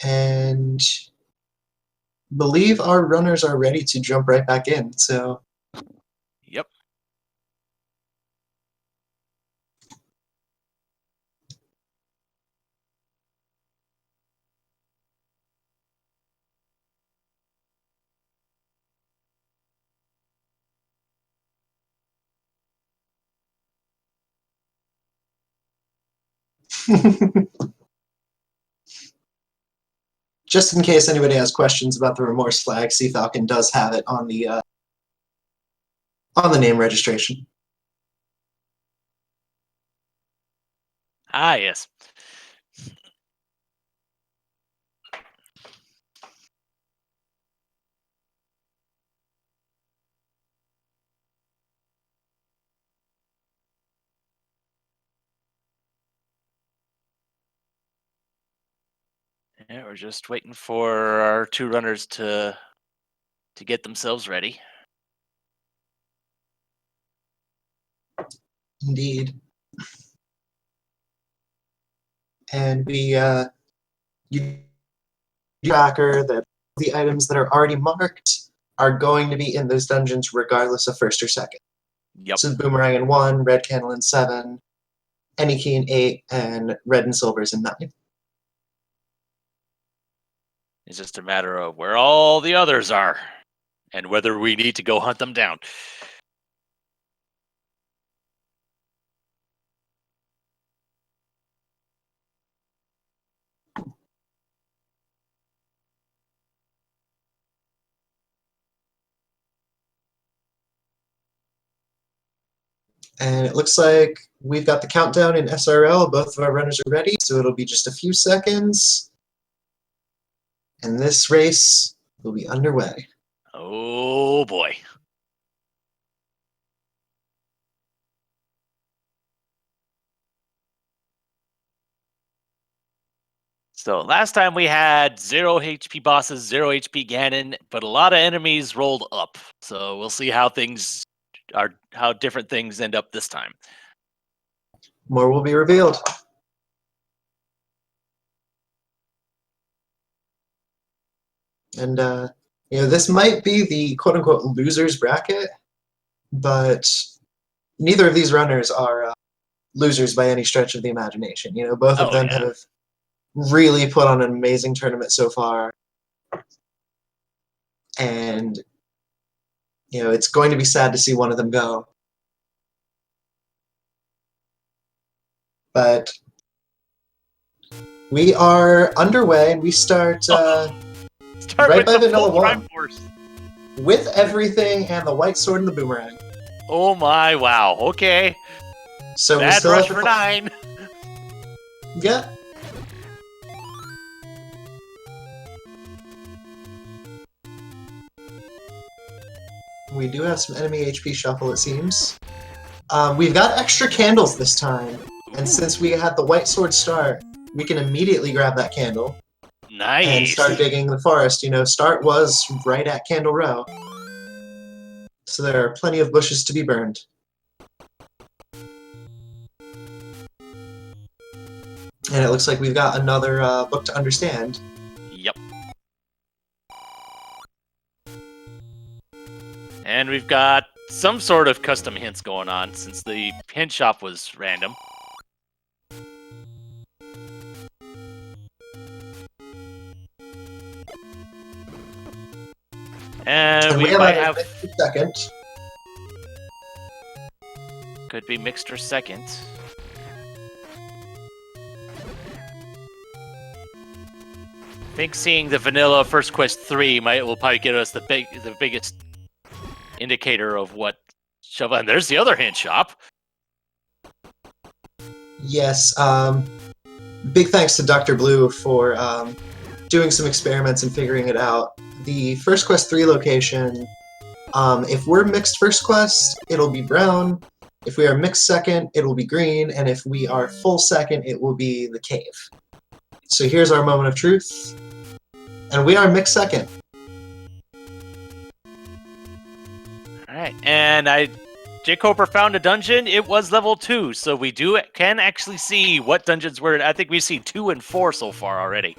And believe our runners are ready to jump right back in. So Yep. just in case anybody has questions about the remorse flag, Cfalcon does have it on the name registration. Ah, yes. Yeah, we're just waiting for our two runners to get themselves ready. Indeed. And we tracker that the items that are already marked are going to be in those dungeons regardless of first or second. Yep. So boomerang in 1, red candle in 7, any key in 8, and red and silvers in 9. It's just a matter of where all the others are and whether we need to go hunt them down. And it looks like we've got the countdown in SRL. Both of our runners are ready, so it'll be just a few seconds. And this race will be underway. Oh, boy. So last time we had 0 HP bosses, 0 HP Ganon, but a lot of enemies rolled up. So we'll see how different things end up this time. More will be revealed. And this might be the quote-unquote losers bracket, but neither of these runners are losers by any stretch of the imagination. Both of them have really put on an amazing tournament so far, and it's going to be sad to see one of them go. But we are underway, and we start right by Vanilla 1 with everything and the white sword and the boomerang. Oh my, wow, okay. So bad we still rush have for 9. Yeah. We do have some enemy HP shuffle, it seems. We've got extra candles this time, and since we had the white sword start, we can immediately grab that candle. Nice. And start digging the forest. Start was right at Candle Row. So there are plenty of bushes to be burned. And it looks like we've got another book to understand. Yep. And we've got some sort of custom hints going on since the hint shop was random. And we might have second. Could be mixed or second. I think seeing the vanilla First Quest 3 will probably give us the biggest indicator of what shovel. And there's the other hint shop. Yes. Big thanks to Dr. Blue for doing some experiments and figuring it out. The First Quest 3 location, if we're mixed First Quest, it'll be brown. If we are mixed second, it'll be green. And if we are full second, it will be the cave. So here's our moment of truth. And we are mixed second. Alright, and jkoper found a dungeon. It was level 2, so we can actually see what dungeons were. I think we've seen 2 and 4 so far already.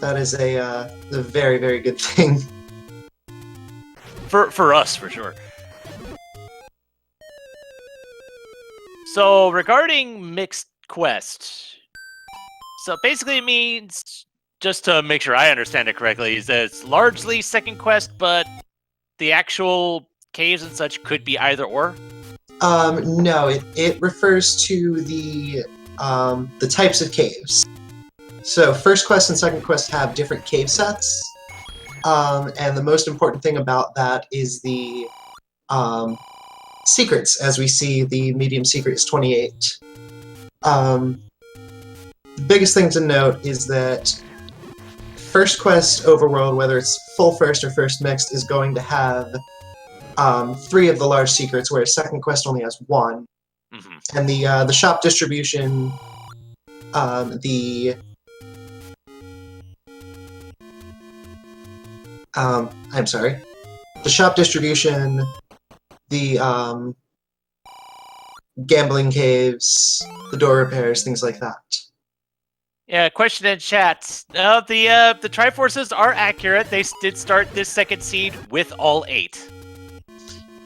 That is a very, very good thing. For us, for sure. So regarding mixed quest, so basically it means, just to make sure I understand it correctly, is that it's largely second quest, but the actual caves and such could be either or. No, it refers to the types of caves. So first quest and second quest have different cave sets, and the most important thing about that is the secrets. As we see, the medium secret is 28. The biggest thing to note is that first quest overworld, whether it's full first or first mixed, is going to have 3 of the large secrets, whereas second quest only has 1. Mm-hmm. And the shop distribution, I'm sorry, the shop distribution, the gambling caves, the door repairs, things like that. Yeah, question in chat. No, the Triforces are accurate. They did start this second seed with all 8.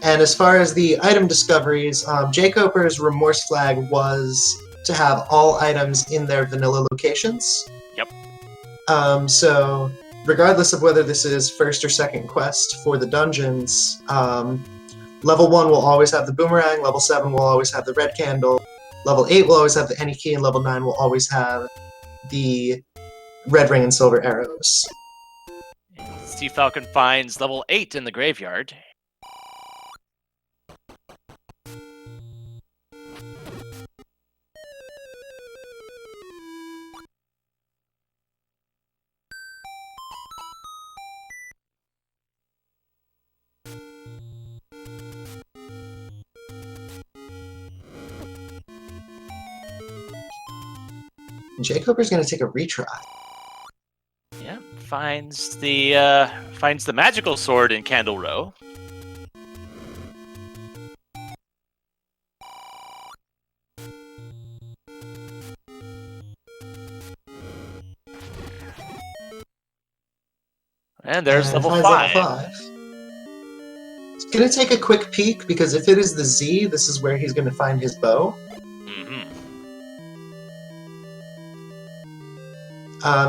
And as far as the item discoveries, jkoper's Remorse Flag was to have all items in their vanilla locations. Yep. So regardless of whether this is first or second quest for the dungeons, level 1 will always have the boomerang, level 7 will always have the red candle, level 8 will always have the any key, and level 9 will always have the red ring and silver arrows. Cfalcon finds level 8 in the graveyard. jkoper's going to take a retry. Yeah, finds the magical sword in Candle Row. And there's level 5. He's going to take a quick peek, because if it is the Z, this is where he's going to find his bow.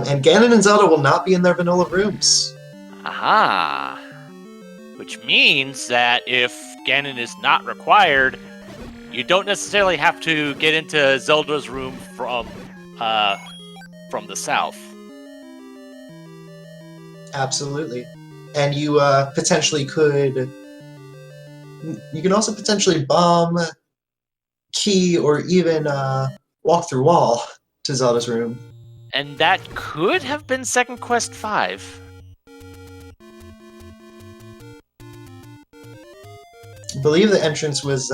And Ganon and Zelda will not be in their vanilla rooms. Aha! Which means that if Ganon is not required, you don't necessarily have to get into Zelda's room from the south. Absolutely. And you potentially could... You can also potentially bomb, key, or even walk through wall to Zelda's room. And that could have been second quest 5. I believe the entrance was...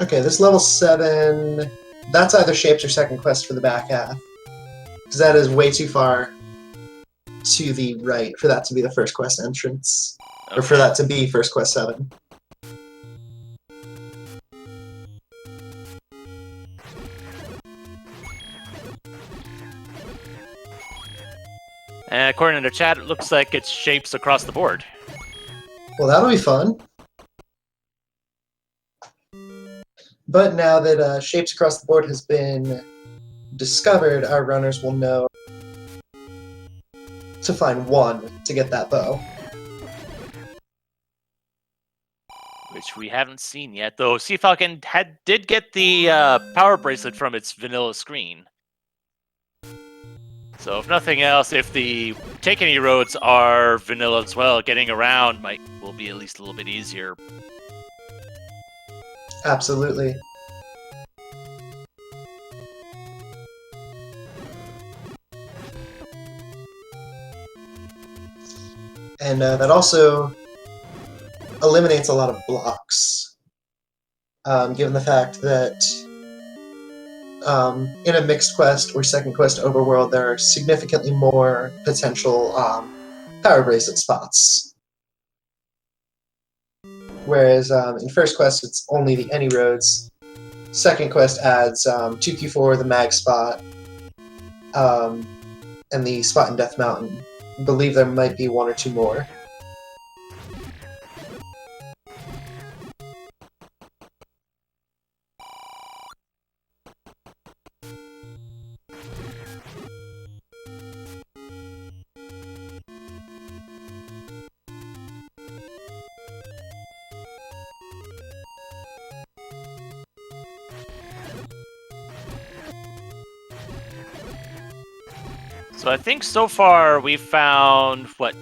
Okay, this level 7... That's either Shapes or second quest for the back half. Because that is way too far to the right for that to be the first quest entrance. Okay. Or for that to be first quest 7. And according to the chat, it looks like it's Shapes across the board. Well, that'll be fun. But now that Shapes across the board has been discovered, our runners will know to find 1 to get that bow. Which we haven't seen yet, though Cfalcon did get the power bracelet from its vanilla screen. So if nothing else, if the Take Any roads are vanilla as well, getting around will be at least a little bit easier. Absolutely. And that also eliminates a lot of blocks, given the fact that in a mixed quest or second quest overworld, there are significantly more potential power bracelet spots. Whereas in first quest, it's only the any roads. Second quest adds 2Q4, the mag spot, and the Spot and Death Mountain. I believe there might be one or two more. So I think so far we've found, what,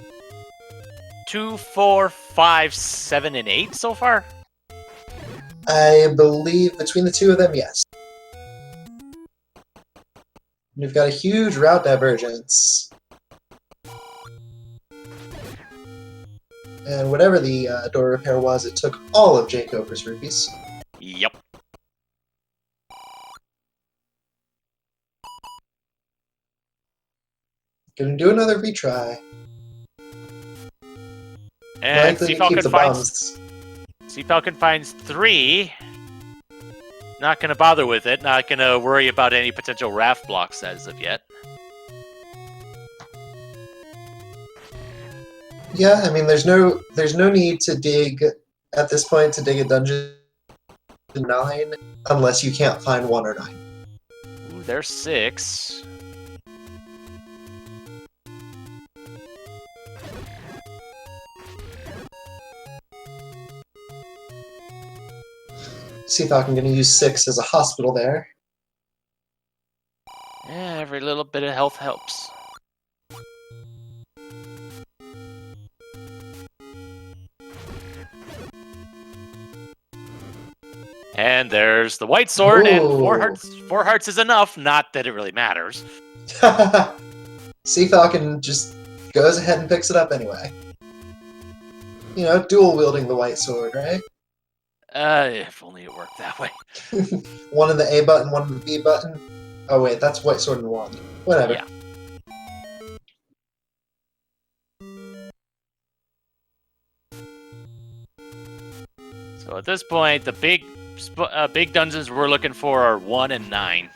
2, 4, 5, 7, and 8 so far? I believe between the two of them, yes. We've got a huge route divergence. And whatever the door repair was, it took all of jkoper's rupees. Yep. Gonna do another retry. And Likely to keep the bombs. Cfalcon finds 3. Not gonna bother with it. Not gonna worry about any potential raft blocks as of yet. Yeah, I mean, there's no need to dig at this point to dig a dungeon 9 unless you can't find 1 or 9. Ooh, there's 6. Cfalcon gonna use 6 as a hospital there. Yeah, every little bit of health helps. And there's the white sword, and Ooh. 4 hearts. 4 hearts is enough. Not that it really matters. Cfalcon just goes ahead and picks it up anyway. You know, dual wielding the white sword, right? If only it worked that way. One in the A button, one in the B button. Oh wait, that's white sword and wand. Whatever. Yeah. So at this point, the big dungeons we're looking for are 1 and 9.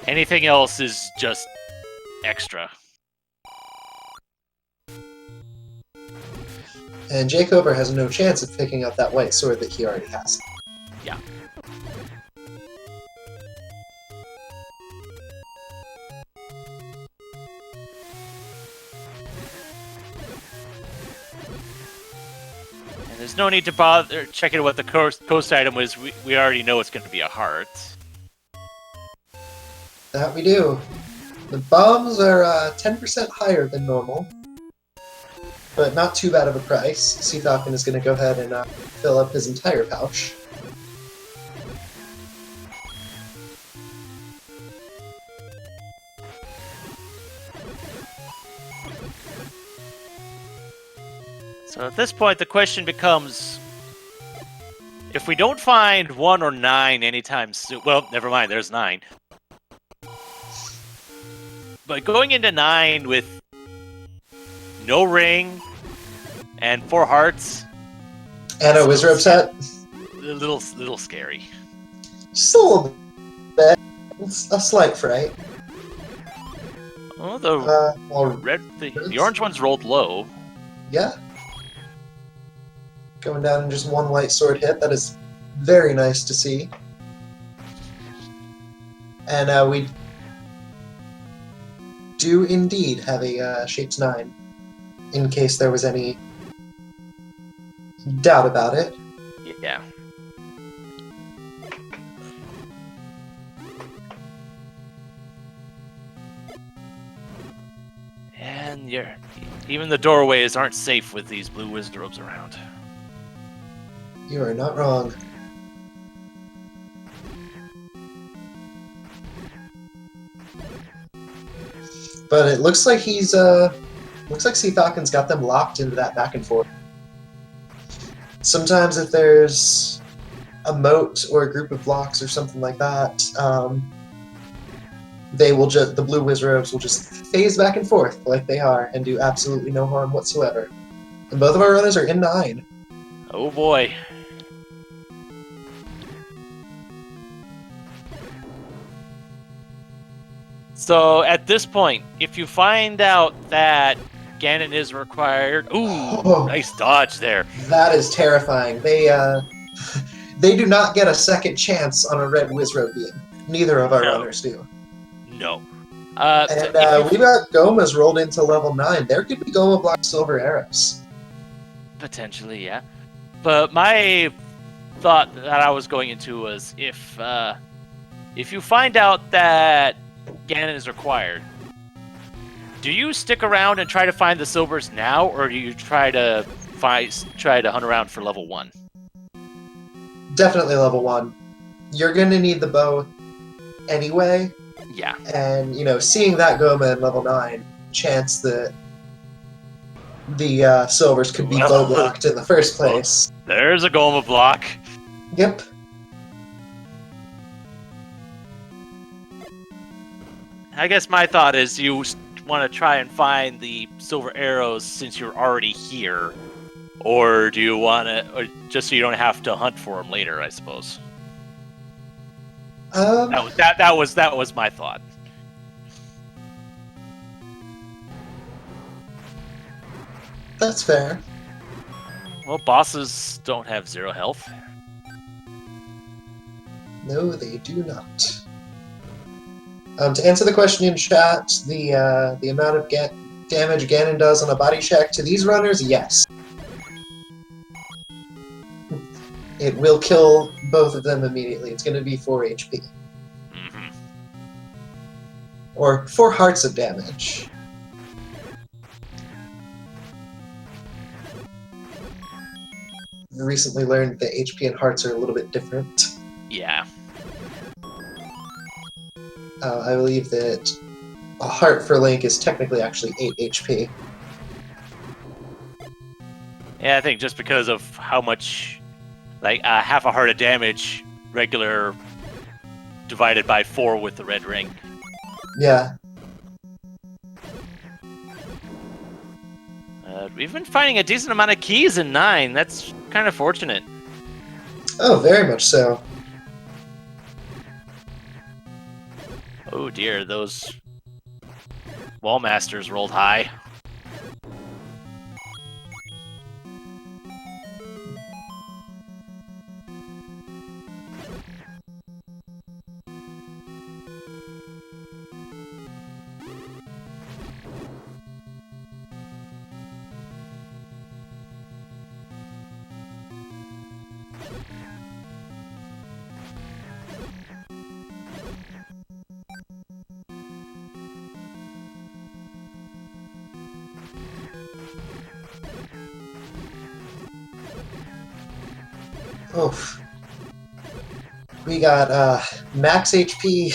Anything else is just extra. And jkoper has no chance of picking up that white sword that he already has. Yeah. And there's no need to bother checking what the coast item was. We already know it's going to be a heart. That we do. The bombs are 10% higher than normal, but not too bad of a price. Cfalcon is going to go ahead and fill up his entire pouch. So at this point, the question becomes, if we don't find 1 or 9 anytime soon... Well, never mind, there's 9. But going into 9 with no ring and 4 hearts... And a wizard set? A little scary. Just a little bit. It's a slight fright. Oh, the orange one's rolled low. Yeah. Going down in just one white sword hit. That is very nice to see. And we do indeed have a Shapes 9, in case there was any doubt about it. Yeah. And even the doorways aren't safe with these blue wizards around. You are not wrong. But it looks like looks like Cfalcon's got them locked into that back and forth. Sometimes if there's a moat or a group of blocks or something like that, the blue wizards will just phase back and forth like they are and do absolutely no harm whatsoever. And both of our runners are in 9. Oh boy. So at this point, if you find out that Ganon is required, ooh, nice dodge there. That is terrifying. They do not get a second chance on a red Wizrobe beam. Neither of our runners do. No. And we've got Gomas rolled into level 9. There could be Goma Block Silver Arrows. Potentially, yeah. But my thought that I was going into was if you find out that Ganon is required, do you stick around and try to find the silvers now, or do you try to hunt around for level 1? Definitely level 1. You're going to need the bow anyway. Yeah. And, seeing that Goma in level 9, chance that the silvers could be bow blocked in the first place. There's a Goma block. Yep. I guess my thought is you want to try and find the silver arrows since you're already here, or do you want to, or just so you don't have to hunt for them later? I suppose. That was my thought. That's fair. Well, bosses don't have 0 health. No, they do not. To answer the question in chat, the amount of damage Ganon does on a body check to these runners, yes. It will kill both of them immediately. It's going to be 4 HP. Mm-hmm. Or 4 hearts of damage. I recently learned that HP and hearts are a little bit different. Yeah. I believe that a heart for Link is technically actually 8 HP. Yeah, I think just because of how much, like half a heart of damage, regular divided by 4 with the red ring. Yeah. We've been finding a decent amount of keys in 9. That's kind of fortunate. Oh, very much so. Oh dear, those wall masters rolled high. Oof. We got max HP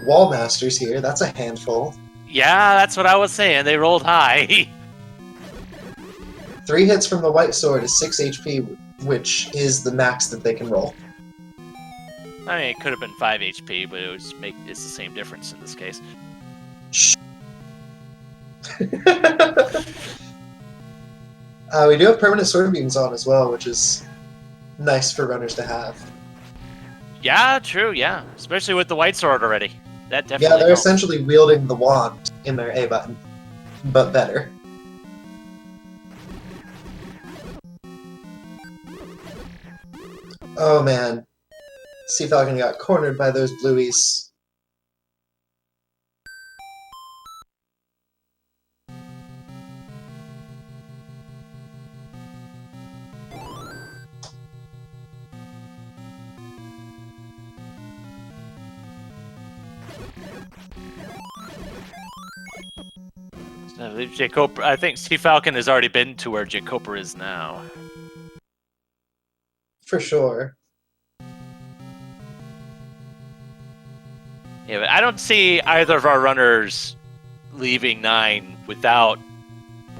wall masters here. That's a handful. Yeah, that's what I was saying. They rolled high. 3 hits from the white sword is 6 HP, which is the max that they can roll. I mean, it could have been 5 HP, but it's the same difference in this case. We do have permanent sword beams on as well, which is nice for runners to have. Yeah, true, yeah. Especially with the white sword already. That definitely Yeah, they're helps. essentially wielding the wand in their A button, but better. Oh man. Cfalcon got cornered by those blueies. I believe jkoper. I think Cfalcon has already been to where jkoper is now. For sure. Yeah, but I don't see either of our runners leaving 9 without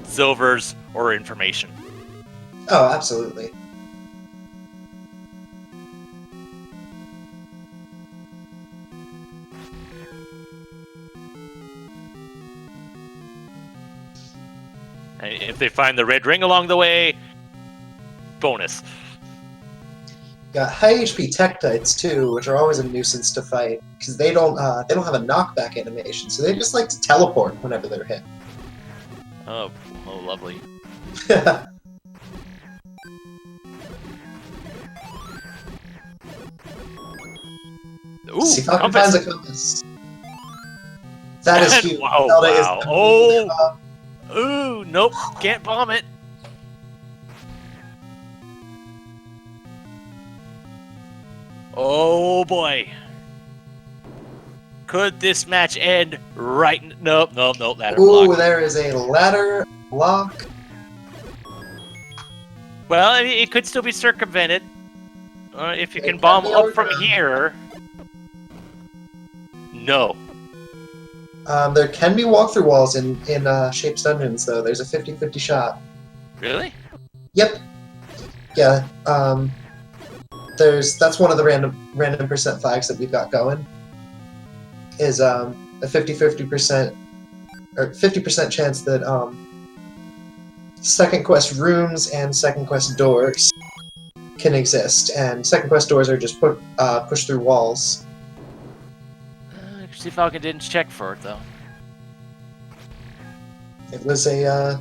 silvers or information. Oh, absolutely. If they find the red ring along the way, bonus. Got high HP Tektites too, which are always a nuisance to fight because they don't have a knockback animation, so they just like to teleport whenever they're hit. Oh, lovely. Ooh, Cfalcon compass. finds a compass. That is huge. Oh, Zelda wow. is Ooh, nope. Can't bomb it. Oh, boy. Could this match end right? Nope. Ladder Ooh, block. there is a ladder block. Well, it could still be circumvented. If you can It bomb can be up from overturned. here. No. There can be walkthrough walls in Shapes Dungeons, though. There's a 50-50 shot. Really? Yep. Yeah. That's one of the random percent flags that we've got going. Is a 50% or 50% chance that second quest rooms and second quest doors can exist, and second quest doors are just push through walls. Cfalcon didn't check for it though. It was a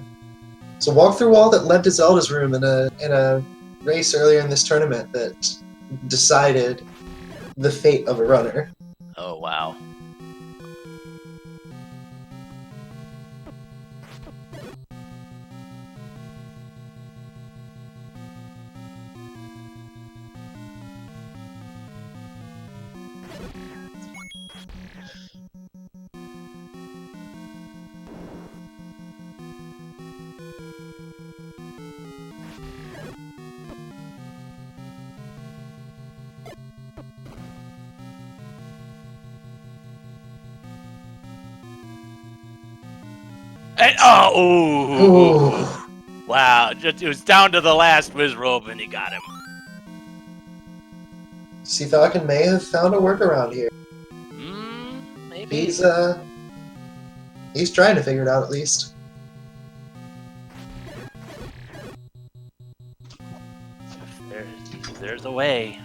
walkthrough wall that led to Zelda's room in a race earlier in this tournament that decided the fate of a runner. Oh wow. And, Ooh. Wow, it was down to the last Wizrobe and he got him. Cfalcon may have found a workaround here. Maybe. He's trying to figure it out at least. If there's a way.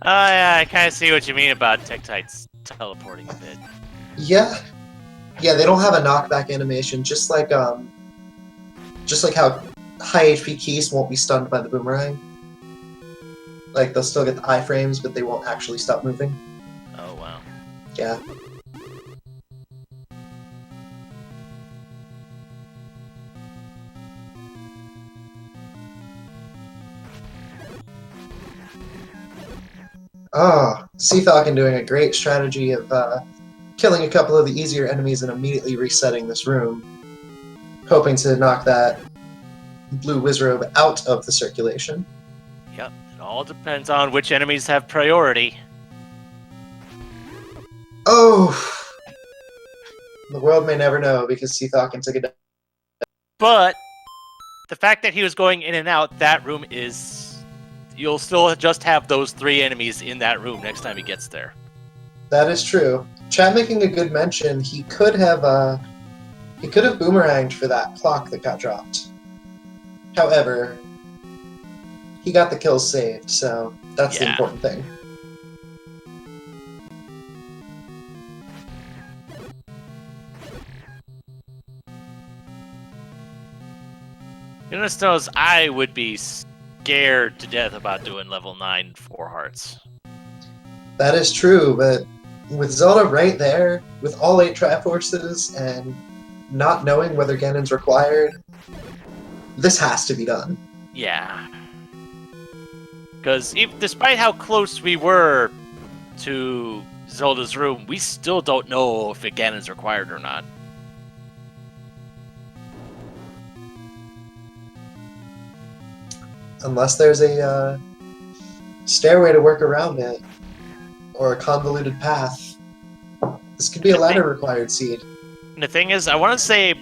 Oh yeah, I kind of see what you mean about Tektites teleporting a bit. Yeah, they don't have a knockback animation, just like how high HP keys won't be stunned by the boomerang. Like they'll still get the iframes, but they won't actually stop moving. Oh wow. Yeah. Oh, Cfalcon doing a great strategy of killing a couple of the easier enemies and immediately resetting this room, hoping to knock that blue Wizrobe out of the circulation. Yep, it all depends on which enemies have priority. Oh! The world may never know because Cfalcon took it. But the fact that he was going in and out, that room is... You'll still just have those 3 enemies in that room next time he gets there. That is true. Chad making a good mention, he could have boomeranged for that clock that got dropped. However, he got the kills saved, so that's the important thing. Goodness knows I would be scared to death about doing level 9 4 hearts. That is true, but with Zelda right there, with all 8 Triforces, and not knowing whether Ganon's required, this has to be done. Yeah. Because despite how close we were to Zelda's room, we still don't know if Ganon's required or not. Unless there's a stairway to work around it, or a convoluted path. This could be a ladder required seed. And the thing is, I want to say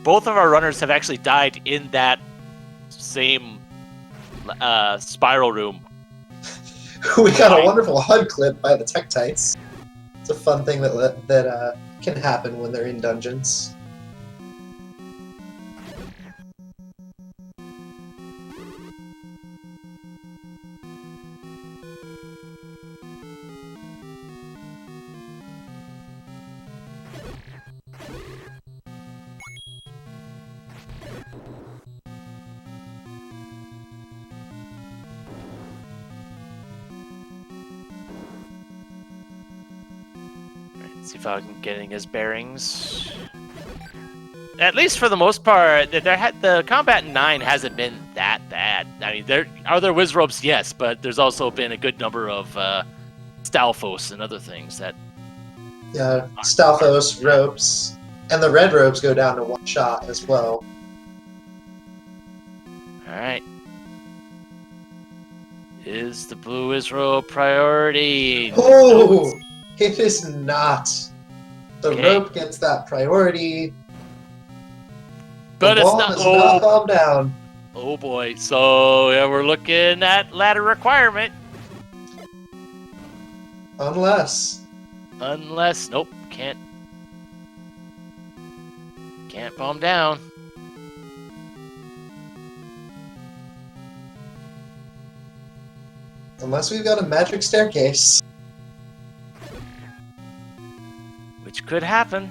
both of our runners have actually died in that same spiral room. We got a wonderful HUD clip by the Tektites. It's a fun thing that can happen when they're in dungeons. See if I'm getting his bearings. At least for the most part, the combat in 9 hasn't been that bad. I mean, there are Wizropes, yes, but there's also been a good number of Stalfos and other things that. Yeah, Stalfos, ropes, and the red ropes go down to 1 shot as well. All right. Is the blue Wizrope priority? Oh! It is not. The Okay. rope gets that priority. But the it's ball not. does not bomb down. Oh boy. So yeah, we're looking at ladder requirement. Unless. Nope, can't bomb down. Unless we've got a magic staircase. Which could happen.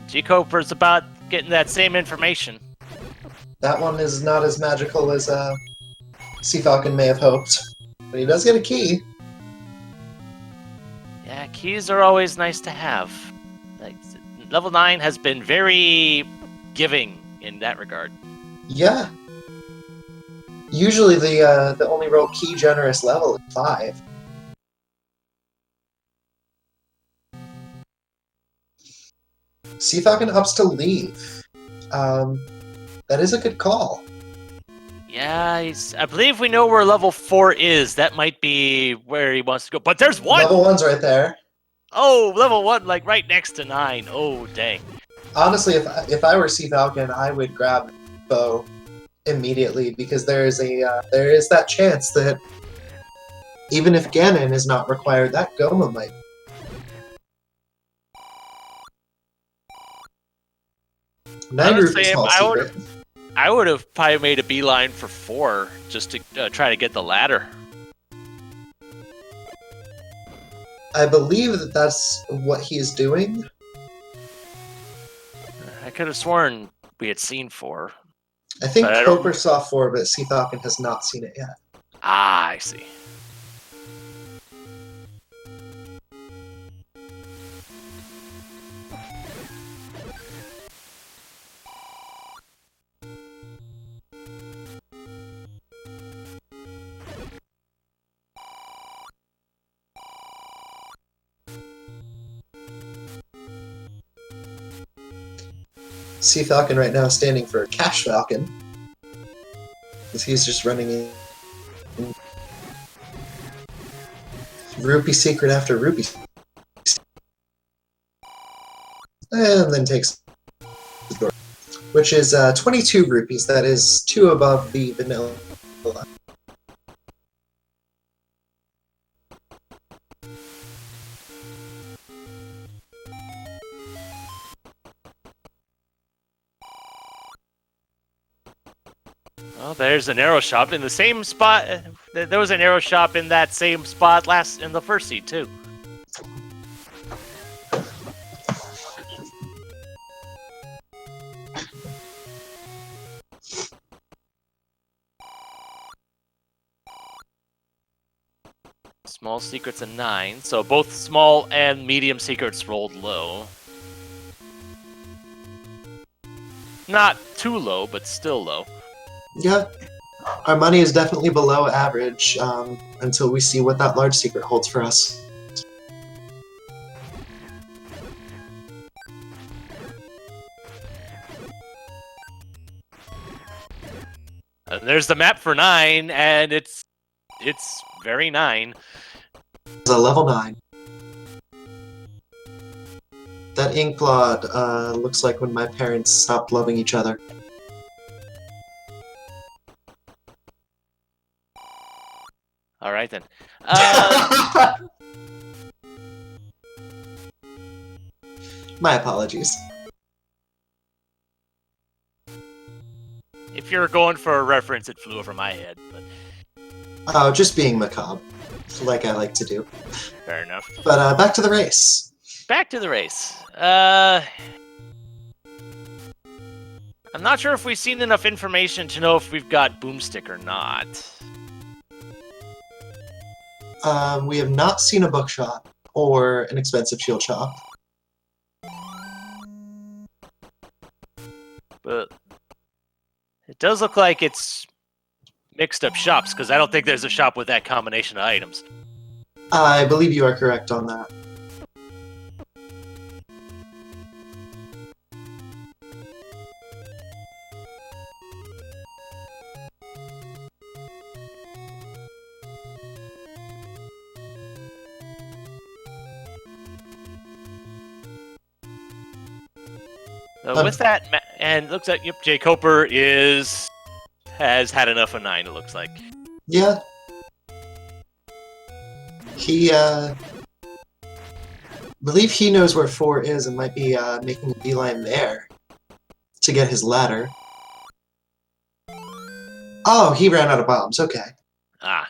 Jkoper's about getting that same information. That one is not as magical as Cfalcon may have hoped. But he does get a key. Yeah, keys are always nice to have. Like, level 9 has been very giving in that regard. Yeah. Usually the only real key generous level is 5. Cfalcon ups to leave. That is a good call. Yeah, I believe we know where level 4 is. That might be where he wants to go. But there's 1! Level 1's right there. Oh, level 1, like right next to 9. Oh, dang. Honestly, if I were Cfalcon, I would grab bow immediately because there is that chance that even if Ganon is not required, that Goma might. Honestly, small secret. I would have probably made a beeline for 4 just to try to get the ladder. I believe that that's what he is doing. I could have sworn we had seen 4. I think But I Cooper saw 4, but Cfalcon has not seen it yet. Ah, I see. Cfalcon right now standing for Cash Falcon. Because he's just running in. Rupee secret after rupee. And then takes the door. Which is 22 rupees. That is 2 above the vanilla. Well, there's an arrow shop in the same spot. There was an arrow shop in that same spot in the first seed too. Small secrets a 9, so both small and medium secrets rolled low. Not too low, but still low. Yeah, our money is definitely below average until we see what that large secret holds for us. There's the map for 9, and it's very 9. It's a level 9. That ink blot looks like when my parents stopped loving each other. All right then. My apologies. If you're going for a reference, it flew over my head. But Oh, just being macabre, like I like to do. fair enough. But back to the race. Back to the race. I'm not sure if we've seen enough information to know if we've got Boomstick or not. We have not seen a bookshop or an expensive shield shop. But it does look like it's mixed up shops, because I don't think there's a shop with that combination of items. I believe you are correct on that. With that, and it looks like, yep, jkoper has had enough of 9, it looks like. Yeah. He, believe he knows where 4 is and might be, making a beeline there to get his ladder. Oh, he ran out of bombs, okay. Ah.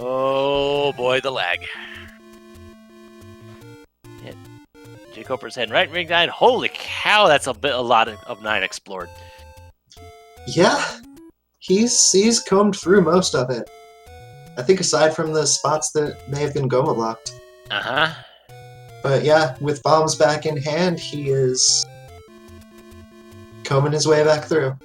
Oh boy, the lag. Yeah. jkoper's heading right, ring 9. Holy cow, that's a lot of 9 explored. Yeah, he's combed through most of it. I think aside from the spots that may have been Goma blocked. Uh-huh. But yeah, with bombs back in hand, he is combing his way back through.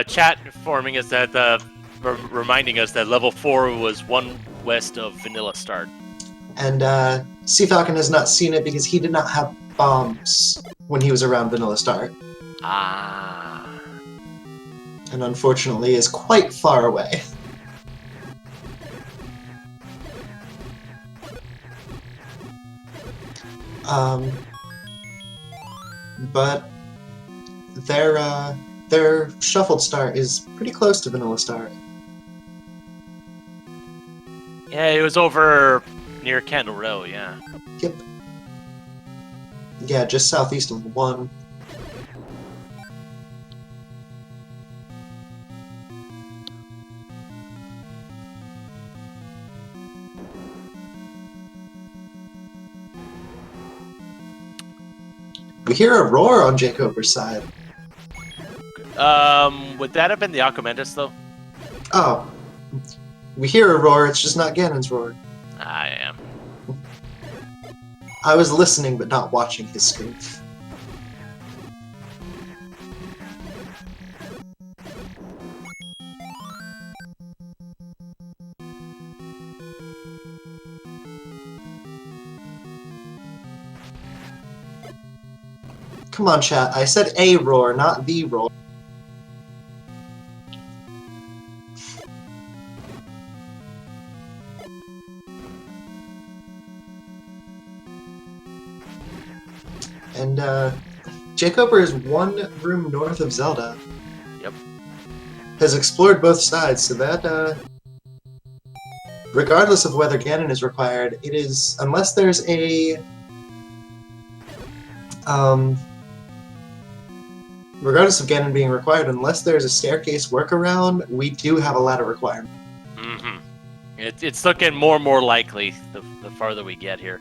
Chat informing us that, reminding us that level 4 was 1 west of Vanilla Start. And Cfalcon has not seen it because he did not have bombs when he was around Vanilla Start. Ah. And unfortunately is quite far away. But their shuffled start is pretty close to Vanilla Start. Yeah, it was over near Candle Row, yeah. Yep. Yeah, just southeast of 1. We hear a roar on jkoper's side. Would that have been the Aquamentus, though? Oh. We hear a roar, it's just not Ganon's roar. I am. I was listening but not watching his screen. Come on, chat. I said a roar, not the roar. And, jkoper is 1 room north of Zelda. Yep. Has explored both sides, so that, regardless of whether Ganon is required, it is, unless there's a, regardless of Ganon being required, unless there's a staircase workaround, we do have a ladder requirement. Mm-hmm. It's looking more and more likely the farther we get here.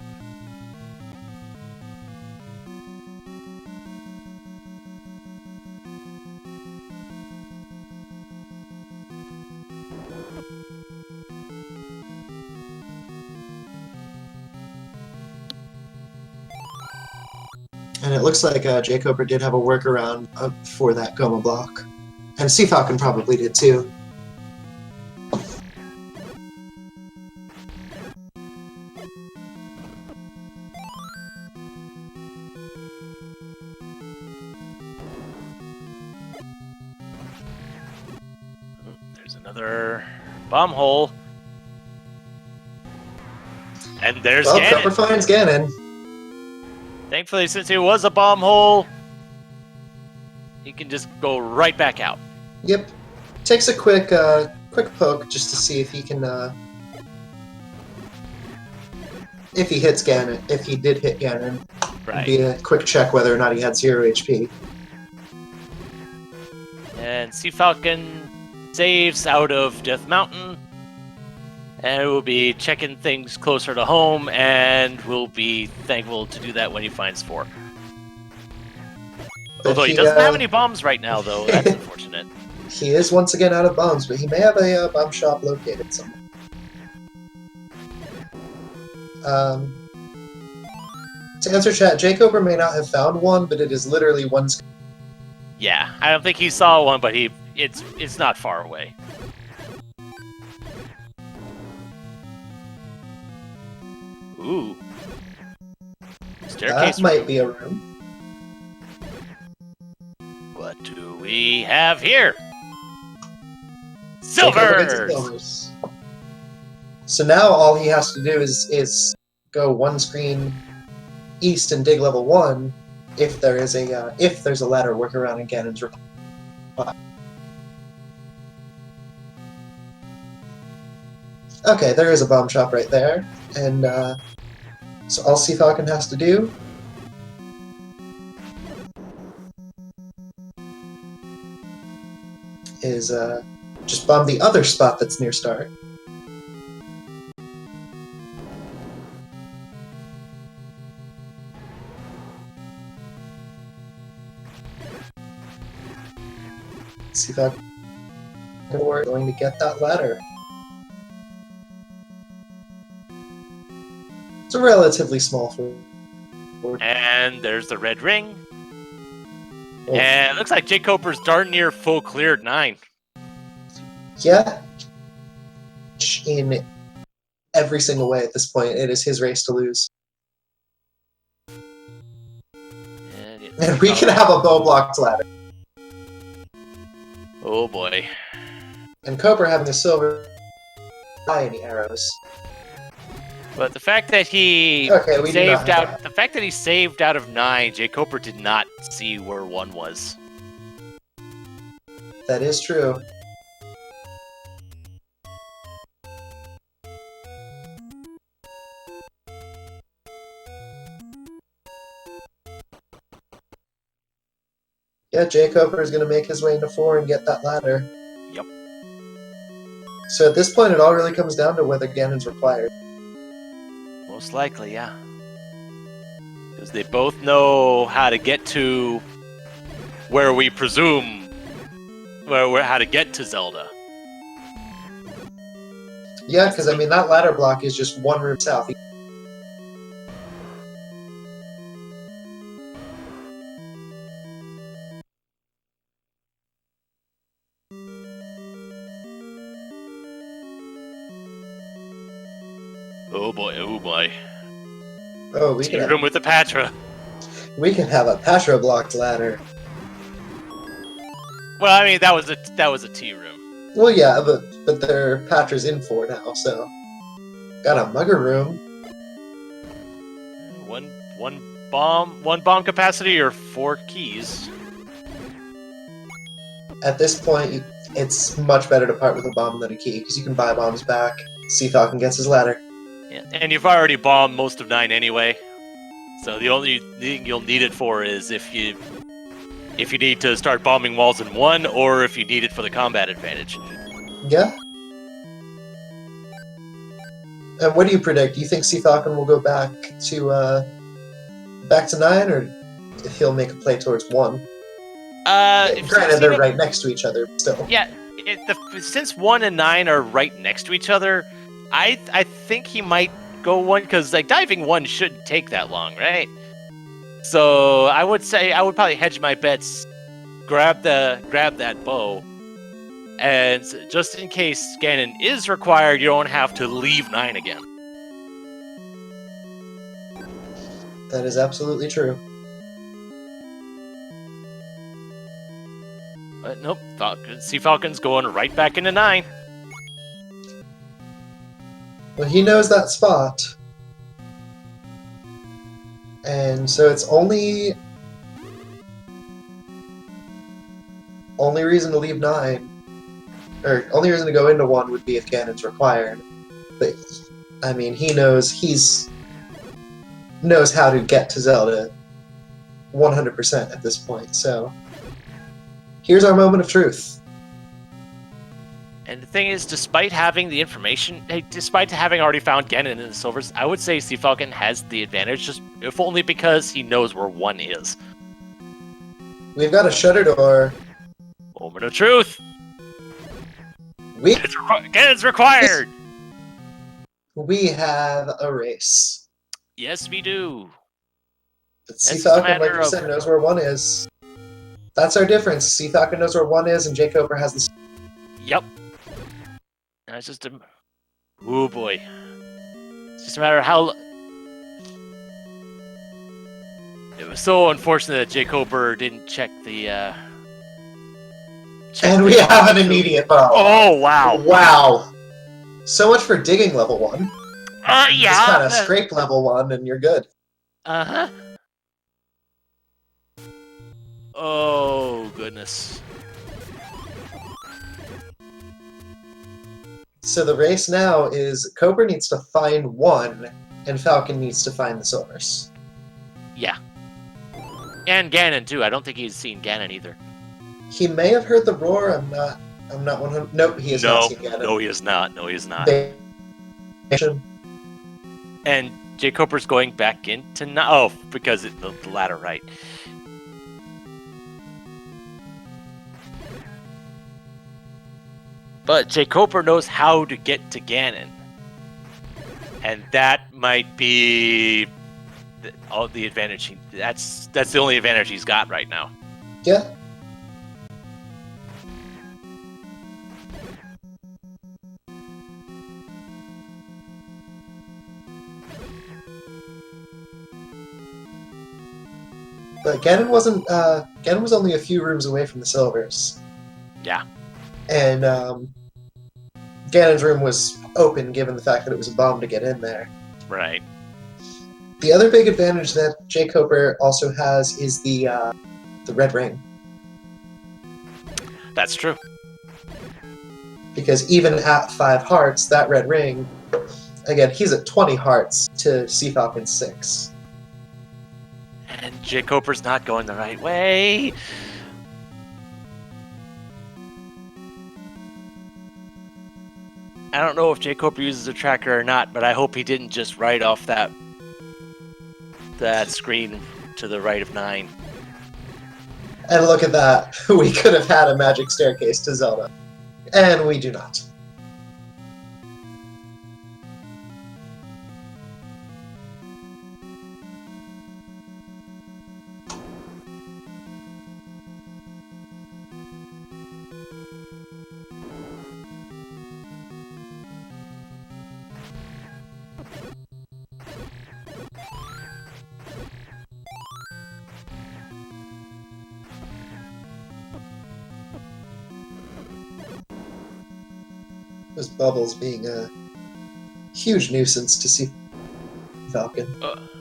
And it looks like jkoper did have a workaround for that Goma block. And Cfalcon probably did too. Another bomb hole. And there's Well, Ganon. Cooper finds Ganon. Thankfully, since it was a bomb hole, he can just go right back out. Yep. Takes a quick poke just to see if he can, if he hits Ganon, if he did hit Ganon. Right. Be a quick check whether or not he had 0 HP. And Cfalcon saves out of Death Mountain. And we'll be checking things closer to home, and we'll be thankful to do that when he finds 4. Although he doesn't have any bombs right now, though. That's unfortunate. He is once again out of bombs, but he may have a bomb shop located somewhere. To answer chat, jkoper may not have found one, but it is literally one. Yeah, I don't think he saw one, but it's not far away. Ooh. Staircase. That might be a room. What do we have here? Jkoper gets his Silvers! silvers. So now all he has to do is go one screen east and dig level 1 if there's a ladder workaround in Ganon's reply. Okay, there is a bomb shop right there, and so all Cfalcon has to do is just bomb the other spot that's near start. See if we're going to get that ladder. It's a relatively small fort. And there's the red ring. Oh. And it looks like jkoper's darn near full cleared 9. Yeah. In every single way at this point, it is his race to lose. And we can have a bow blocked ladder. Oh boy. And Cooper having a silver eye any arrows. But the fact that he saved out of 9, jkoper did not see where 1 was. That is true. Yeah, jkoper is going to make his way into 4 and get that ladder. Yep. So at this point, it all really comes down to whether Ganon's required. Most likely, yeah. Because they both know how to get to where we presume how to get to Zelda. Yeah, because I mean, that ladder block is just one room south. Oh boy, oh boy. Oh, we can room with the Patra. We can have a Patra blocked ladder. Well, I mean that was a T room. Well, yeah, but their Patra's in 4 now, so got a mugger room. One bomb capacity or 4 keys. At this point, it's much better to part with a bomb than a key because you can buy bombs back. Cfalcon gets his ladder. Yeah, and you've already bombed most of 9 anyway. So the only thing you'll need it for is if you need to start bombing walls in 1, or if you need it for the combat advantage. Yeah. And what do you predict? Do you think Cfalcon will go back to 9, or if he'll make a play towards 1? Granted, they're right next to each other still. Yeah, since 1 and 9 are right next to each other, I think he might go 1, because like diving 1 shouldn't take that long, right? So I would say I would probably hedge my bets, grab that bow, and just in case Ganon is required, you don't have to leave 9 again. That is absolutely true. But nope, Cfalcon's going right back into 9. Well, he knows that spot. And so it's only reason to leave 9, or only reason to go into 1 would be if Ganon's required. But I mean, he knows how to get to Zelda 100% at this point. So here's our moment of truth. And the thing is, despite having the information, despite having already found Ganon in the silvers, I would say Cfalcon has the advantage, just if only because he knows where 1 is. We've got a shutter door. Moment of truth. We Ganon's required. we have a race. Yes, we do. But It's just a Cfalcon, matter like you of- said, knows where 1 is. That's our difference. Cfalcon knows where 1 is, and jkoper has the. Yep. It's just a. Oh boy. It's just a matter of how. It was so unfortunate that jkoper didn't check the. And we have an immediate bow. Oh wow! Wow. So much for digging level 1. Yeah. Just kind of scrape level 1, and you're good. Uh-huh. Oh, goodness. So the race now is Cooper needs to find 1, and Falcon needs to find the silvers. Yeah. And Ganon, too. I don't think he's seen Ganon either. He may have heard the roar. I'm not 100. Nope, he has not seen Ganon. No, he is not. No, he is not. Nation. And jkoper's going back into... Oh, because the ladder, right. But jkoper knows how to get to Ganon. And that might be the advantage. That's the only advantage he's got right now. Yeah. But Ganon wasn't. Ganon was only a few rooms away from the silvers. Yeah. And Ganon's room was open, given the fact that it was a bomb to get in there. Right. The other big advantage that jkoper also has is the red ring. That's true. Because even at 5 hearts, that red ring, again, he's at 20 hearts to Cfalcon 6. And jkoper's not going the right way. I don't know if jkoper uses a tracker or not, but I hope he didn't just write off that screen to the right of 9. And look at that. We could have had a magic staircase to Zelda. And we do not. Those bubbles being a huge nuisance to see Falcon.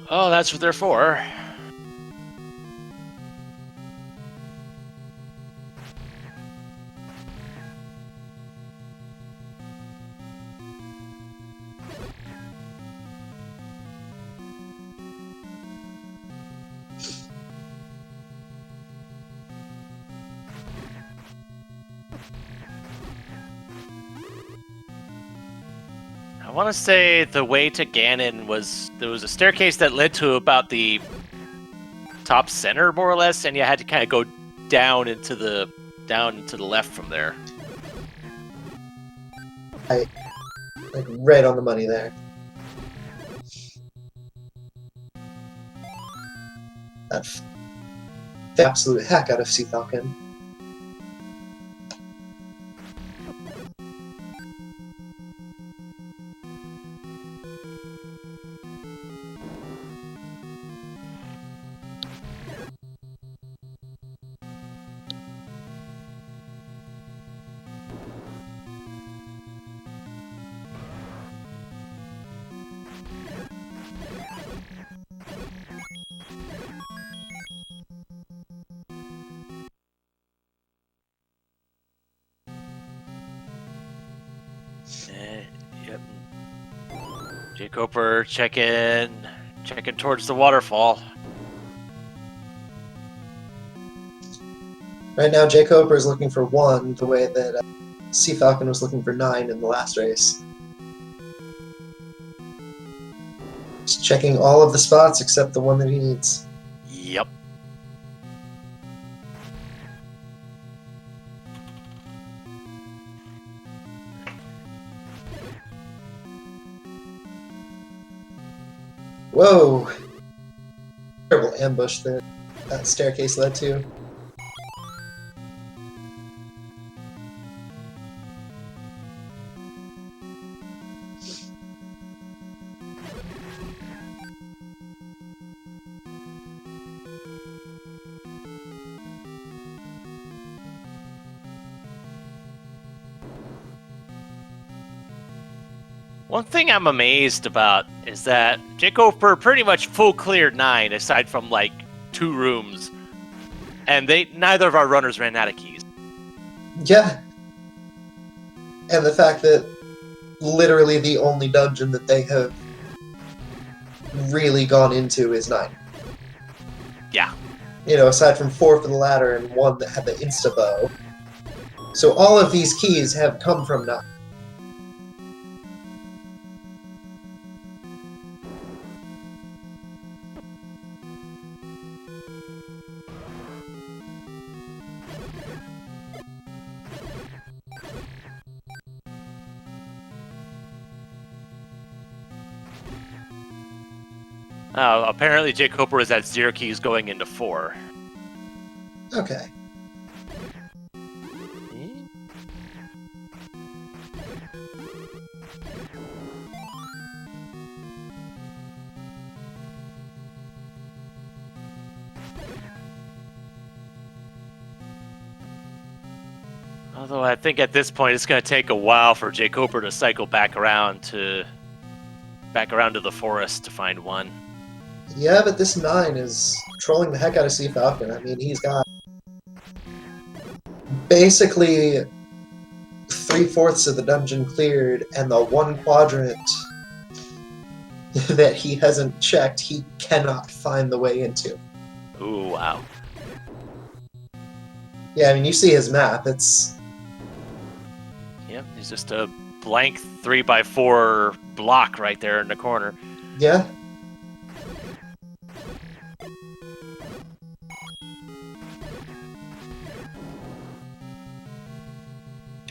Oh, that's what they're for. I want to say the way to Ganon was there was a staircase that led to about the top center, more or less, and you had to kind of go down into the left from there. Like right on the money there. That the absolute heck out of Cfalcon. jkoper checking towards the waterfall. Right now, jkoper is looking for 1, the way that Cfalcon was looking for 9 in the last race. Just checking all of the spots except the one that he needs. Yep. Whoa! Terrible ambush that staircase led to. One thing I'm amazed about is that jkoper pretty much full cleared 9 aside from like 2 rooms, and neither of our runners ran out of keys. Yeah. And the fact that literally the only dungeon that they have really gone into is 9. Yeah. You know, aside from 4 for the ladder and 1 that had the insta-bow. So all of these keys have come from 9. Apparently jkoper is at 0 keys going into 4. Okay. Although I think at this point it's going to take a while for jkoper to cycle back around to the forest to find 1. Yeah, but this 9 is trolling the heck out of Cfalcon. I mean, he's got basically 3/4 of the dungeon cleared, and the 1 quadrant that he hasn't checked, he cannot find the way into. Ooh, wow. Yeah, I mean, you see his map. It's... Yep, he's just a blank 3x4 block right there in the corner. Yeah.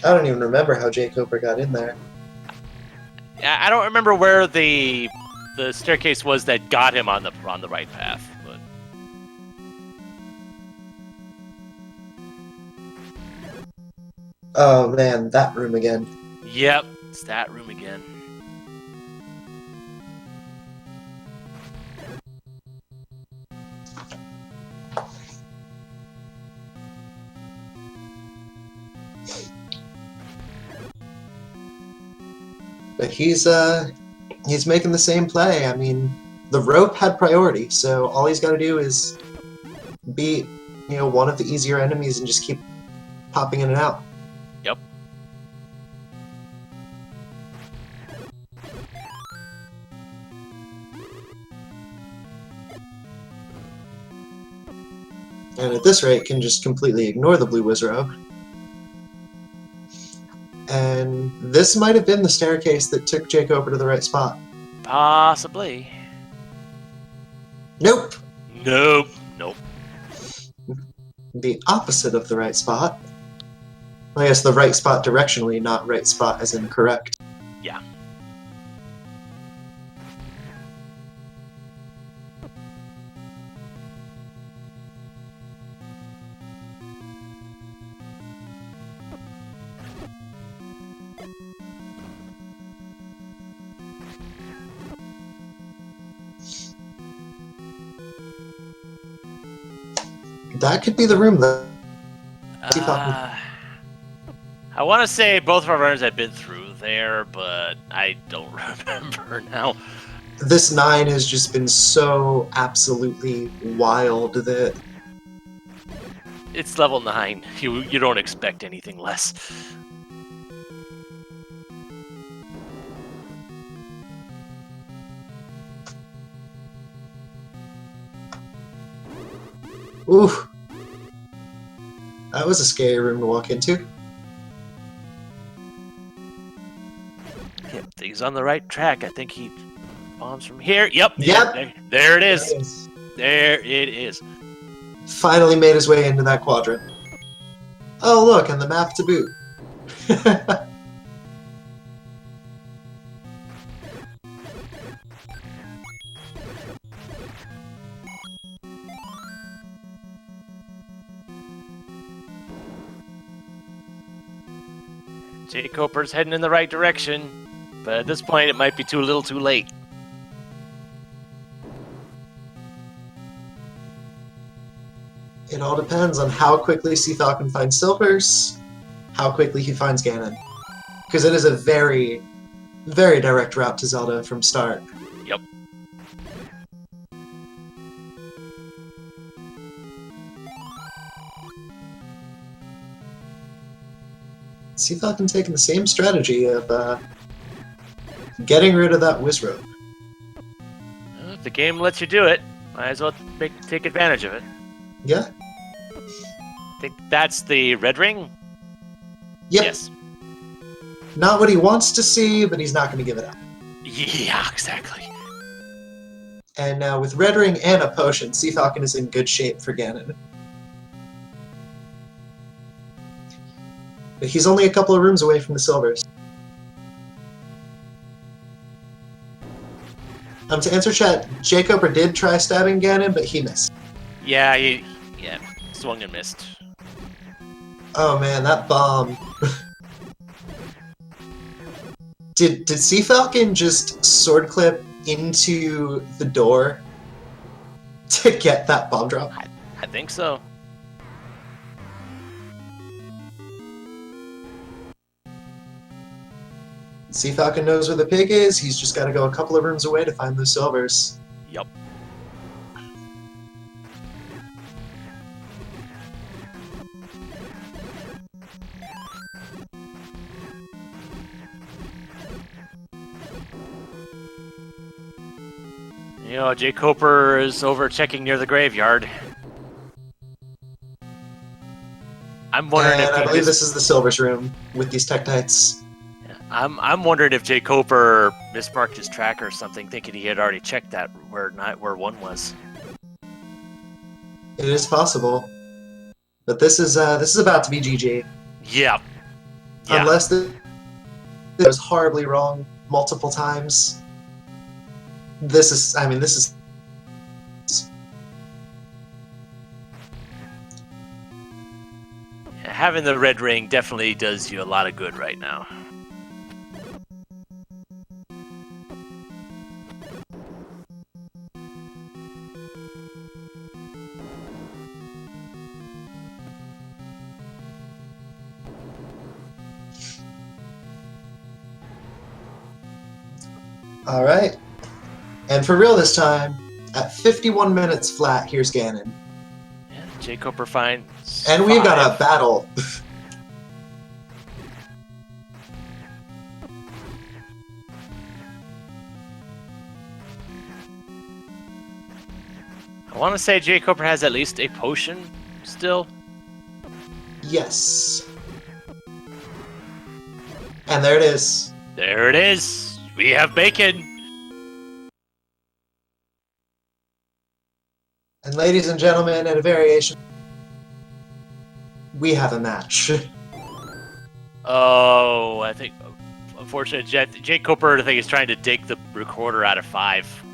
I don't even remember how jkoper got in there. I don't remember where the staircase was that got him on the right path, but Oh man, that room again. yep, it's that room again. But he's making the same play. I mean, the rope had priority, so all he's got to do is beat, you know, one of the easier enemies and just keep popping in and out. Yep. And at this rate, can just completely ignore the blue wizard. And this might have been the staircase that took jkoper to the right spot. Possibly. Nope. Nope. Nope. The opposite of the right spot. I guess the right spot directionally, not right spot as in correct. Yeah. That could be the room, though. I want to say both of our runners had been through there, but I don't remember now. This 9 has just been so absolutely wild that... It's level 9. You don't expect anything less. Ooh. That was a scary room to walk into. Yep, he's on the right track. I think he bombs from here. Yep. Yep. There it is. Nice. There it is. Finally made his way into that quadrant. Oh, look, and the map to boot. Jkoper's heading in the right direction, but at this point it might be too little too late. It all depends on how quickly Cfalcon finds silvers, how quickly he finds Ganon. Because it is a very, very direct route to Zelda from start. Yep. Cfalcon taking the same strategy of getting rid of that Wizrobe. Well, if the game lets you do it, might as well take advantage of it. Yeah? I think that's the red ring? Yep. Yes. Not what he wants to see, but he's not going to give it up. Yeah, exactly. And now with Red Ring and a potion, Cfalcon is in good shape for Ganon. But he's only a couple of rooms away from the silvers. To answer chat, jkoper did try stabbing Ganon, but he missed. Yeah, he swung and missed. Oh man, that bomb. Did Cfalcon just sword clip into the door to get that bomb drop? I think so. Cfalcon knows where the pig is, he's just got to go a couple of rooms away to find those silvers. Yup. You know, jkoper is over checking near the graveyard. I'm wondering if I believe this is the silvers room with these Tektites. I'm wondering if jkoper mismarked his track or something, thinking he had already checked that where one was. It is possible, but this is about to be GG. Yeah. Unless it was horribly wrong multiple times. This is having the red ring definitely does you a lot of good right now. all right. And for real this time, at 51 minutes flat, here's Ganon. Yeah, jkoper finds And we've got 5. a battle. I want to say jkoper has at least a potion still. Yes. And there it is. There it is. We have bacon. And ladies and gentlemen, at a variation, we have a match. Oh, I think, unfortunately, jkoper, I think, is trying to dig the recorder out of 5.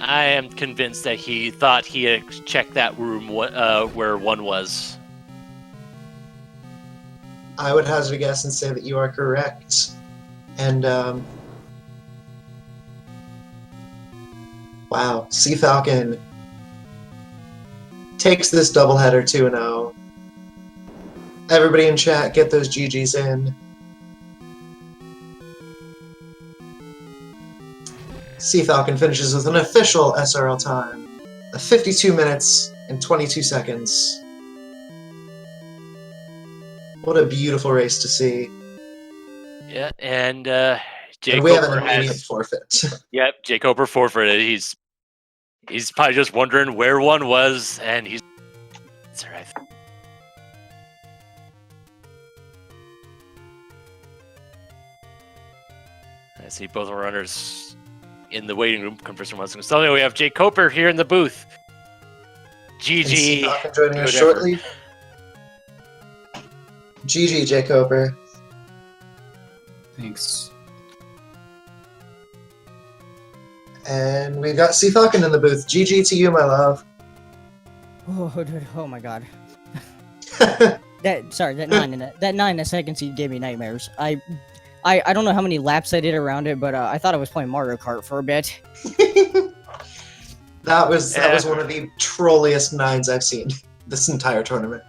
I am convinced that he thought he had checked that room where 1 was. I would hazard a guess and say that you are correct. And, wow, Cfalcon takes this doubleheader 2-0. Everybody in chat, get those GGs in. Cfalcon finishes with an official SRL time of 52 minutes and 22 seconds. What a beautiful race to see. Yeah, and And we have an jkoper immediate has. forfeit. Yep, jkoper forfeited. He's probably just wondering where one was, and he's. It's alright. I see both our runners in the waiting room conversing amongst themselves. So we have jkoper here in the booth. GG. Cfalcon joining us Good shortly. GG, jkoper. Thanks. And we've got Cfalcon in the booth. GG to you, my love. Oh, dude, oh my god. That 9 in a second seed gave me nightmares. I don't know how many laps I did around it, but I thought I was playing Mario Kart for a bit. that was one of the trolliest 9s I've seen this entire tournament.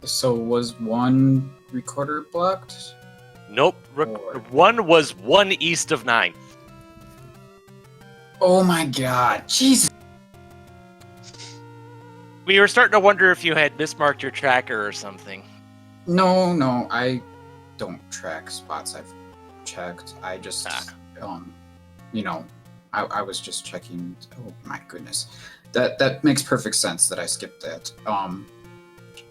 So was one recorder blocked? Nope. One was 1 east of 9. Oh my god, Jesus! We were starting to wonder if you had mismarked your tracker or something. No, I don't track spots I've checked. I just, you know, I was just checking. Oh my goodness, that makes perfect sense that I skipped that.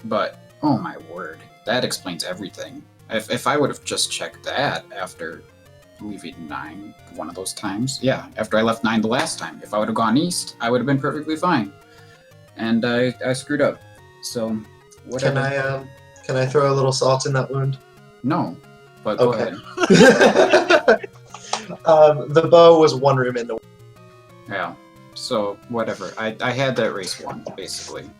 But oh my word, that explains everything. If I would have just checked that after leaving 9 one of those times, yeah, after I left 9 the last time, if I would have gone east, I would have been perfectly fine. And I screwed up. So whatever. Can I throw a little salt in that wound? No, but Okay. go ahead. The bow was 1 room into. Yeah. So whatever. I had that race won basically.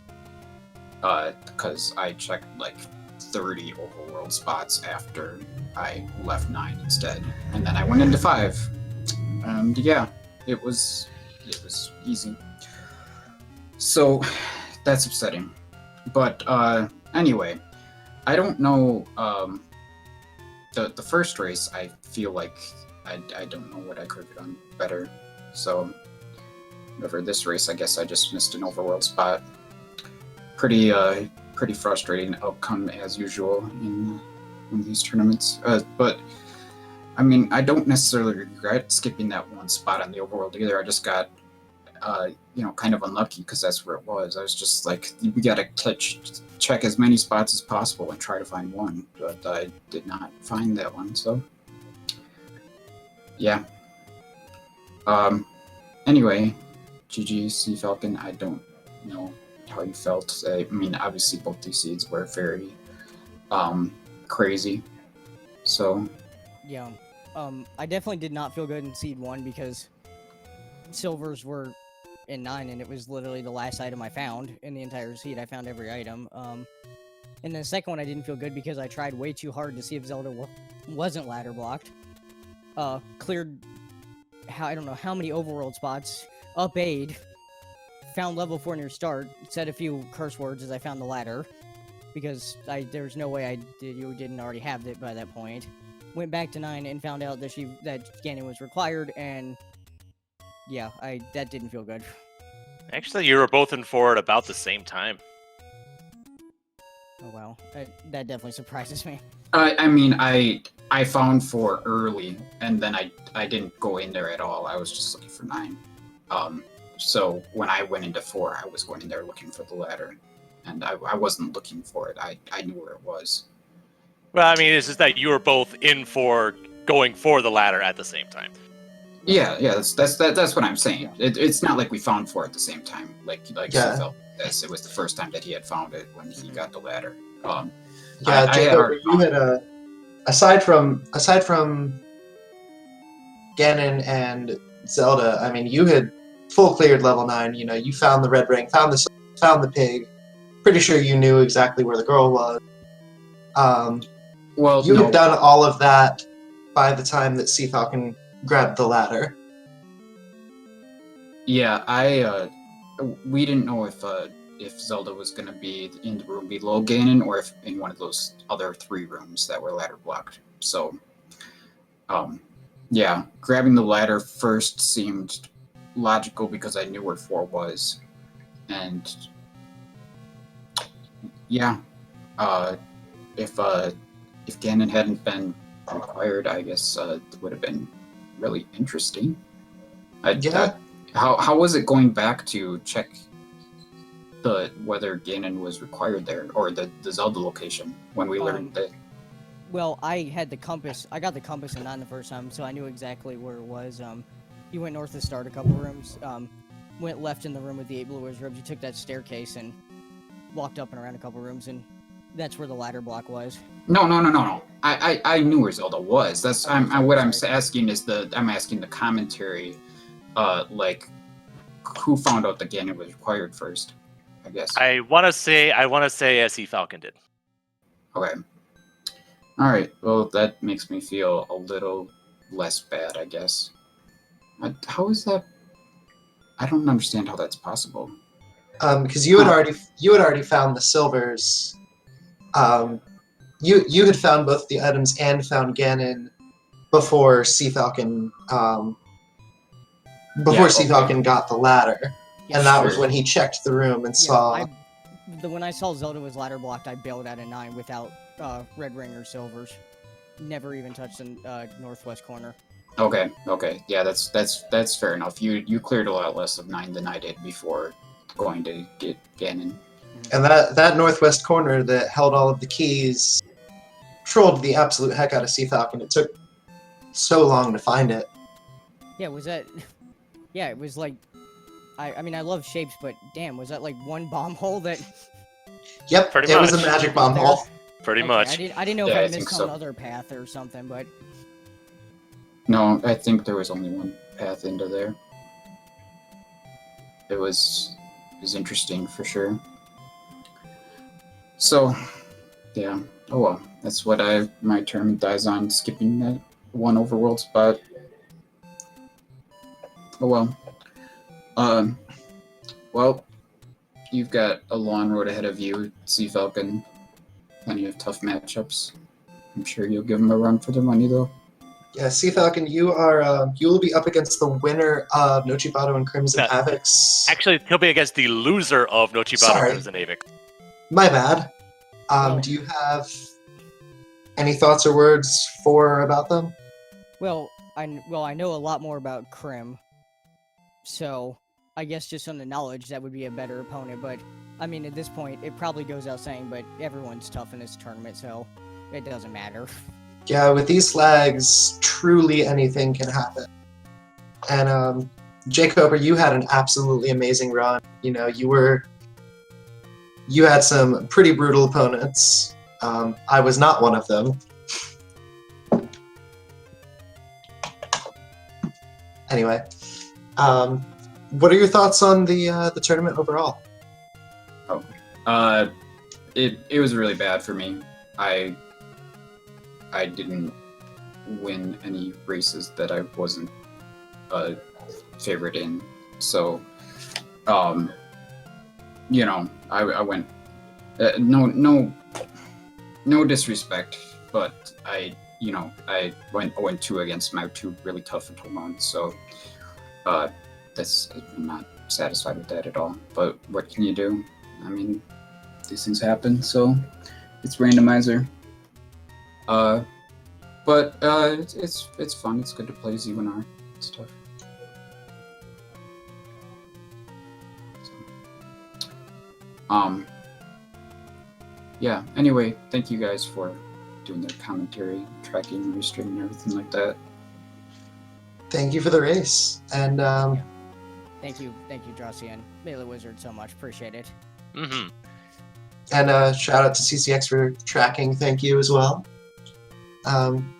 Because I checked like 30 overworld spots after I left 9 instead, and then I went into 5. And yeah, it was easy. So that's upsetting. But anyway, I don't know. The first race, I feel like I don't know what I could have done better. So over this race, I guess I just missed an overworld spot. Pretty frustrating outcome as usual in these tournaments. But I mean, I don't necessarily regret skipping that one spot on the overworld either. I just got kind of unlucky because that's where it was. I was just like, we gotta check as many spots as possible and try to find one, but I did not find that one. So yeah. Anyway, GG Cfalcon. I don't know how you felt. I mean, obviously both these seeds were very crazy. So Yeah. I definitely did not feel good in seed 1 because silvers were in 9 and it was literally the last item I found in the entire seed. I found every item. And the second one I didn't feel good because I tried way too hard to see if Zelda wasn't ladder blocked. Cleared I don't know how many overworld spots, up aid, found level 4 near start, said a few curse words as I found the ladder, because there's no way you didn't already have it by that point. Went back to 9 and found out that scanning was required, and yeah, that didn't feel good. Actually, you were both in 4 at about the same time. Oh well, that definitely surprises me. I mean, I found 4 early, and then I didn't go in there at all. I was just looking for 9. So when I went into 4, I was going in there looking for the ladder, and I wasn't looking for it. I knew where it was. Well, I mean, it's just that you were both in 4 going for the ladder at the same time. Yeah, that's what I'm saying. It's not like we found 4 at the same time. Like Yeah. felt this. It was the first time that he had found it when he got the ladder. Yeah, Jacob, you had aside from Ganon and Zelda, I mean, you had full cleared level 9. You know, you found the red ring, found the pig. Pretty sure you knew exactly where the girl was. Well, you had done all of that by the time that Cfalcon grabbed the ladder. Yeah, we didn't know if Zelda was going to be in the room below Ganon or if in one of those other 3 rooms that were ladder blocked. So, yeah, grabbing the ladder first seemed logical because I knew where 4 was. And, yeah, if if Ganon hadn't been required, I guess it would have been really interesting. Yeah. How was it going back to check whether Ganon was required there, or the Zelda location when we learned that? Well, I had the compass. I got the compass and 9 the first time, so I knew exactly where it was. You went north to start a couple rooms. Went left in the room with the 8 blue wizards. You took that staircase and walked up and around a couple rooms, and that's where the ladder block was. No. I knew where Zelda was. That's Oh, what I'm sorry. asking is I'm asking the commentary, like who found out that Ganon was required first? I guess. I want to say Cfalcon did. Okay. All right. Well, that makes me feel a little less bad, I guess. How is that? I don't understand how that's possible. Because you had already found the silvers. You had found both the items and found Ganon before Cfalcon Cfalcon got the ladder, Yeah, and that was sure. when he checked the room and Yeah, saw. when I saw Zelda was ladder blocked, I bailed out a 9 without red ring or silvers. Never even touched the northwest corner. Okay. Yeah, that's fair enough. You cleared a lot less of 9 than I did before going to get Ganon. And that northwest corner that held all of the keys trolled the absolute heck out of Cfalcon. It took so long to find it. Yeah, was that? Yeah, it was like. I mean, I love shapes, but damn, was that like one bomb hole that? Yep, Pretty it was a much. magic bomb There. hole. Pretty Okay, much. I didn't know Yeah, I if I think missed so. some other path or something, but No, I think there was only one path into there. It was interesting for sure. So, yeah. Oh well, that's what my tournament dies on, skipping that one overworld spot. Oh well. Well, you've got a long road ahead of you, Cfalcon. Plenty of tough matchups. I'm sure you'll give them a run for their money, though. Yeah, Cfalcon, you will be up against the winner of Nochibato and Crimson No. Havocs. Actually, he'll be against the loser of Nochibato Sorry. Crimson Avix. My bad. Well- Do you have any thoughts or words about them? well, I know a lot more about Crim, so I guess just on the knowledge that would be a better opponent. But I mean, at this point, it probably goes out saying, but everyone's tough in this tournament, so it doesn't matter. Yeah, with these flags, truly anything can happen. And jkoper, you had an absolutely amazing run. You know, you had some pretty brutal opponents. I was not one of them. Anyway, what are your thoughts on the tournament overall? It was really bad for me. I didn't win any races that I wasn't a favorite in. So, you know, I went no disrespect, but I went 0-2 against my 2 really tough opponents. So, I'm not satisfied with that at all. But what can you do? I mean, these things happen. So, it's randomizer. But it's fun. It's good to play ZNR. It's tough. So, yeah. Anyway, thank you guys for doing the commentary, tracking, restream, and everything like that. Thank you for the race, and Thank you, Drosy and Melee Wizard, so much. Appreciate it. Mm-hmm. and shout out to CCX for tracking. Thank you as well.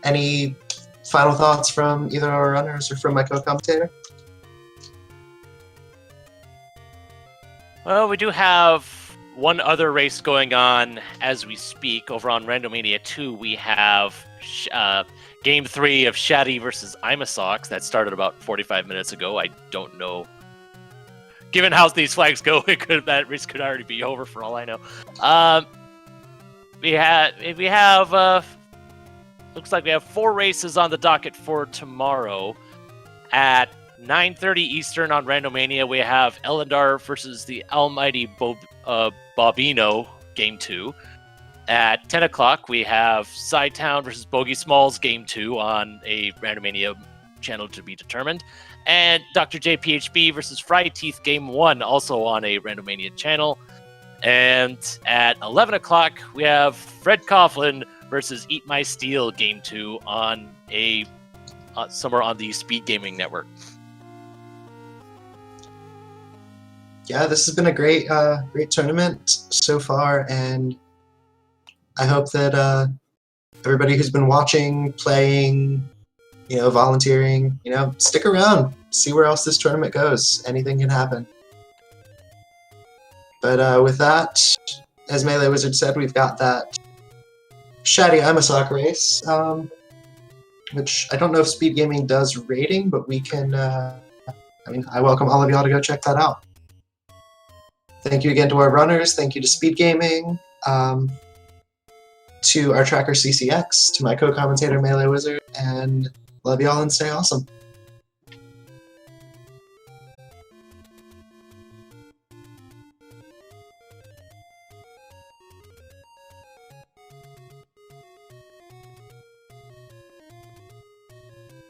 Any final thoughts from either our runners or from my co-commentator? Well, we do have one other race going on as we speak. Over on Randomania 2, we have Game 3 of Shaddy versus Imasox. That started about 45 minutes ago. I don't know. Given how these flags go, that race could already be over for all I know. We have looks like we have 4 races on the docket for tomorrow. At 9:30 Eastern on Randomania, we have Elendar versus the Almighty Bobino, Game 2. At 10 o'clock, we have Town versus Bogey Smalls Game 2 on a Randomania channel to be determined. And Dr. JPHB versus Fry Teeth Game 1, also on a Randomania channel. And at 11 o'clock, we have Fred Coughlin versus Eat My Steel Game 2 on a somewhere on the SpeedGaming network. Yeah, this has been a great tournament so far, and I hope that everybody who's been watching, playing, volunteering, stick around, see where else this tournament goes. Anything can happen. But with that, as Melee Wizard said, we've got that Shaddy Imasock race, which I don't know if SpeedGaming does rating, but we can, I welcome all of y'all to go check that out. Thank you again to our runners, thank you to SpeedGaming, to our tracker CCX, to my co-commentator Melee Wizard, and love y'all and stay awesome.